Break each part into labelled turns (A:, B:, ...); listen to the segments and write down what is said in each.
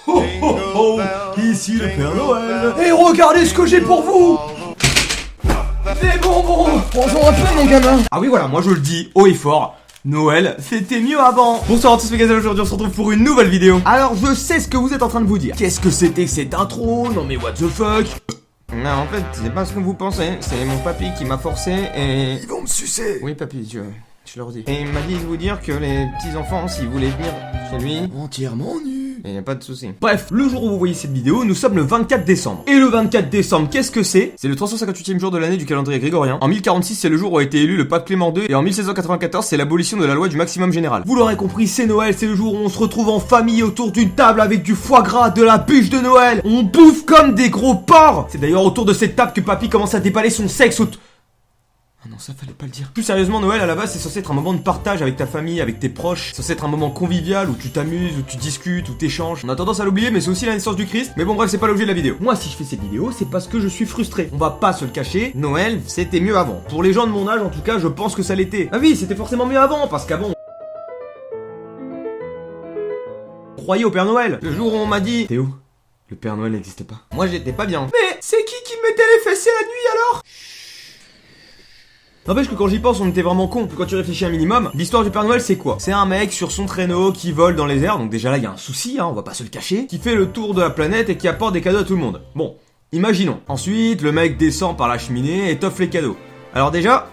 A: Oh oh oh, ici le Père Noël.
B: Et regardez ce que j'ai pour vous. Des bonbons. Bonjour un peu mon gamin.
A: Ah oui voilà, moi je le dis haut et fort, Noël, c'était mieux avant. Bonsoir à tous mes gars, aujourd'hui on se retrouve pour une nouvelle vidéo. Alors je sais ce que vous êtes en train de vous dire. Qu'est-ce que c'était que cette intro? Non mais what the fuck? Non en fait, c'est pas ce que vous pensez. C'est mon papy qui m'a forcé et...
B: Ils vont me sucer.
A: Oui papy, je leur dis. Et il m'a dit de vous dire que les petits enfants, s'ils voulaient venir chez lui...
B: Entièrement nu.
A: Et y a pas de souci. Bref, le jour où vous voyez cette vidéo, nous sommes le 24 décembre. Et le 24 décembre, qu'est-ce que c'est? C'est le 358e jour de l'année du calendrier grégorien. En 1046, c'est le jour où a été élu le pape Clément II. Et en 1694, c'est l'abolition de la loi du maximum général. Vous l'aurez compris, c'est Noël, c'est le jour où on se retrouve en famille autour d'une table avec du foie gras, de la bûche de Noël. On bouffe comme des gros porcs. C'est d'ailleurs autour de cette table que papy commence à déballer son sexe Ah non, ça fallait pas le dire. Plus sérieusement, Noël à la base c'est censé être un moment de partage avec ta famille, avec tes proches. C'est censé être un moment convivial où tu t'amuses, où tu discutes, où t'échanges. On a tendance à l'oublier, mais c'est aussi la naissance du Christ. Mais bon, bref, c'est pas l'objet de la vidéo. Moi, si je fais cette vidéo, c'est parce que je suis frustré. On va pas se le cacher. Noël, c'était mieux avant. Pour les gens de mon âge, en tout cas, je pense que ça l'était. Ah oui, c'était forcément mieux avant, parce qu'avant... on croyait au Père Noël. Le jour où on m'a dit... Théo, le Père Noël n'existait pas. Moi, j'étais pas bien. Mais c'est qui mettait les fessées la nuit alors? N'empêche que quand j'y pense, on était vraiment con. Quand tu réfléchis un minimum, l'histoire du Père Noël c'est quoi? C'est un mec sur son traîneau qui vole dans les airs, donc déjà là il y a un souci, on va pas se le cacher, qui fait le tour de la planète et qui apporte des cadeaux à tout le monde. Bon, imaginons. Ensuite, le mec descend par la cheminée et t'offre les cadeaux. Alors déjà...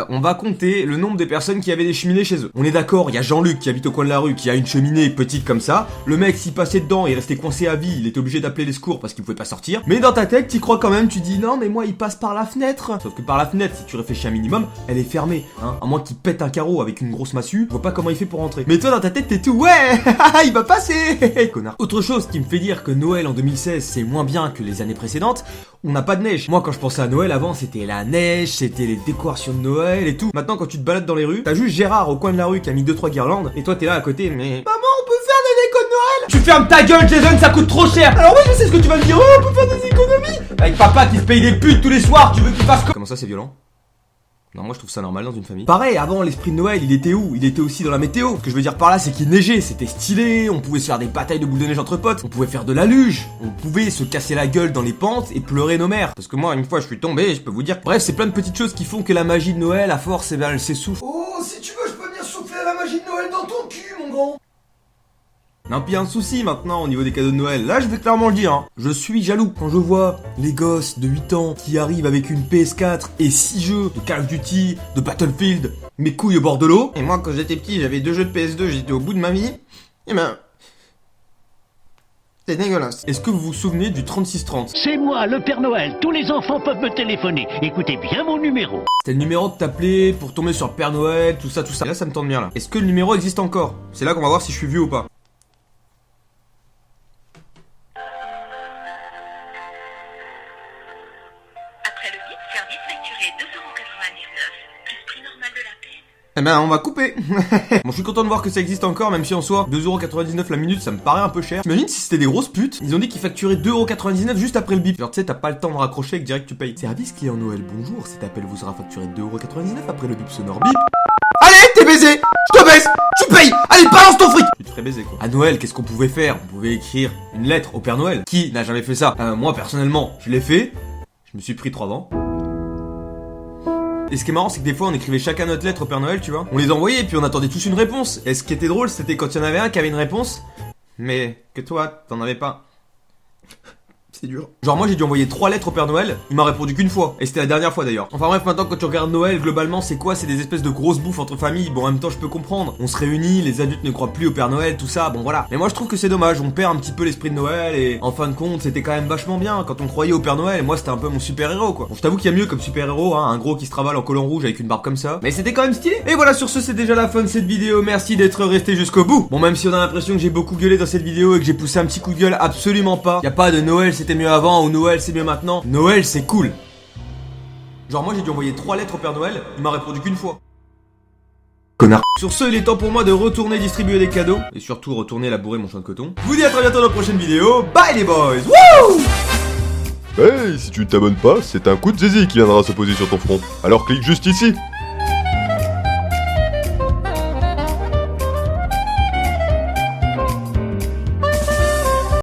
A: on va compter le nombre de personnes qui avaient des cheminées chez eux. On est d'accord, il y a Jean-Luc qui habite au coin de la rue, qui a une cheminée petite comme ça. Le mec, s'il passait dedans, il restait coincé à vie, il était obligé d'appeler les secours parce qu'il pouvait pas sortir. Mais dans ta tête, t'y crois quand même, tu dis non, mais moi, il passe par la fenêtre. Sauf que par la fenêtre, si tu réfléchis un minimum, elle est fermée, hein. À moins qu'il pète un carreau avec une grosse massue, je vois pas comment il fait pour rentrer. Mais toi, dans ta tête, t'es tout, ouais, il va passer, connard. Autre chose qui me fait dire que Noël en 2016, c'est moins bien que les années précédentes, on n'a pas de neige. Moi, quand je pensais à Noël avant, c'était la neige, c'était les décorations de Noël et tout. Maintenant, quand tu te balades dans les rues, t'as juste Gérard au coin de la rue qui a mis 2-3 guirlandes, et toi t'es là à côté, mais... Maman, on peut faire des décos de Noël? Tu fermes ta gueule, Jason, ça coûte trop cher! Alors oui, je sais ce que tu vas me dire, oh, on peut faire des économies! Avec papa qui se paye des putes tous les soirs, tu veux qu'il fasse quoi? Comment ça, c'est violent? Non, moi je trouve ça normal dans une famille. Pareil, avant l'esprit de Noël, il était où? Il était aussi dans la météo. Ce que je veux dire par là, c'est qu'il neigeait, c'était stylé, on pouvait se faire des batailles de boules de neige entre potes, on pouvait faire de la luge, on pouvait se casser la gueule dans les pentes et pleurer nos mères. Parce que moi, une fois je suis tombé, je peux vous dire. Bref, c'est plein de petites choses qui font que la magie de Noël, à force, eh ben, elle s'essouffle.
B: Oh, si tu veux, je peux venir souffler la magie de Noël dans ton cul, mon grand.
A: Non, puis y a un souci maintenant au niveau des cadeaux de Noël. Là, je vais clairement le dire, hein. Je suis jaloux quand je vois les gosses de 8 ans qui arrivent avec une PS4 et 6 jeux de Call of Duty, de Battlefield, mes couilles au bord de l'eau. Et moi, quand j'étais petit, j'avais 2 jeux de PS2, j'étais au bout de ma vie. Et ben... c'est dégueulasse. Est-ce que vous vous souvenez du 3630?
C: C'est moi, le Père Noël. Tous les enfants peuvent me téléphoner. Écoutez bien mon numéro.
A: C'était le numéro que t'appelais pour tomber sur le Père Noël, tout ça, tout ça. Et là, ça me tente bien, là. Est-ce que le numéro existe encore? C'est là qu'on va voir si je suis vieux ou pas.
D: Après le bip, service facturé 2,99 € plus prix normal de la peine.
A: Eh ben, on va couper. Bon, je suis content de voir que ça existe encore, même si en soi, 2,99€ la minute, ça me paraît un peu cher. T'imagines si c'était des grosses putes? Ils ont dit qu'ils facturaient 2,99€ juste après le bip. Genre, tu sais, t'as pas le temps de raccrocher et que direct tu payes. Service client Noël, bonjour. Cet appel vous sera facturé 2,99€ après le bip sonore bip. Allez, t'es baisé! Je te baisse! Tu payes! Allez, balance ton fric! Tu te ferais baiser, quoi. À Noël, qu'est-ce qu'on pouvait faire? On pouvait écrire une lettre au Père Noël. Qui n'a jamais fait ça? Moi, personnellement, je l'ai fait. Je me suis pris 3 dents. Et ce qui est marrant, c'est que des fois on écrivait chacun notre lettre au Père Noël, tu vois. On les envoyait et puis on attendait tous une réponse. Et ce qui était drôle, c'était quand il y en avait un qui avait une réponse, mais que toi, t'en avais pas. C'est dur. Genre moi j'ai dû envoyer 3 lettres au Père Noël, il m'a répondu qu'une fois. Et c'était la dernière fois d'ailleurs. Enfin bref, maintenant quand tu regardes Noël, globalement c'est quoi? C'est des espèces de grosses bouffes entre familles. Bon en même temps je peux comprendre. On se réunit, les adultes ne croient plus au Père Noël, tout ça, bon voilà. Mais moi je trouve que c'est dommage, on perd un petit peu l'esprit de Noël. Et en fin de compte c'était quand même vachement bien. Quand on croyait au Père Noël, moi c'était un peu mon super héros quoi. Bon je t'avoue qu'il y a mieux comme super héros, hein, un gros qui se travaille en collant rouge avec une barbe comme ça. Mais c'était quand même stylé. Et voilà, sur ce c'est déjà la fin de cette vidéo. Merci d'être resté jusqu'au bout. Bon même si on a l'impression que j'ai beaucoup gueulé dans cette vidéo et que j'ai poussé un petit coup de gueule, absolument pas. Y a pas de Noël c'était mieux avant ou Noël c'est mieux maintenant. Noël c'est cool. Genre moi j'ai dû envoyer 3 lettres au Père Noël, il m'a répondu qu'une fois. Connard. Sur ce, il est temps pour moi de retourner distribuer des cadeaux. Et surtout retourner labourer mon champ de coton. Je vous dis à très bientôt dans la prochaine vidéo. Bye les boys. Wouh!
E: Hey, si tu ne t'abonnes pas, c'est un coup de zizi qui viendra se poser sur ton front. Alors clique juste ici.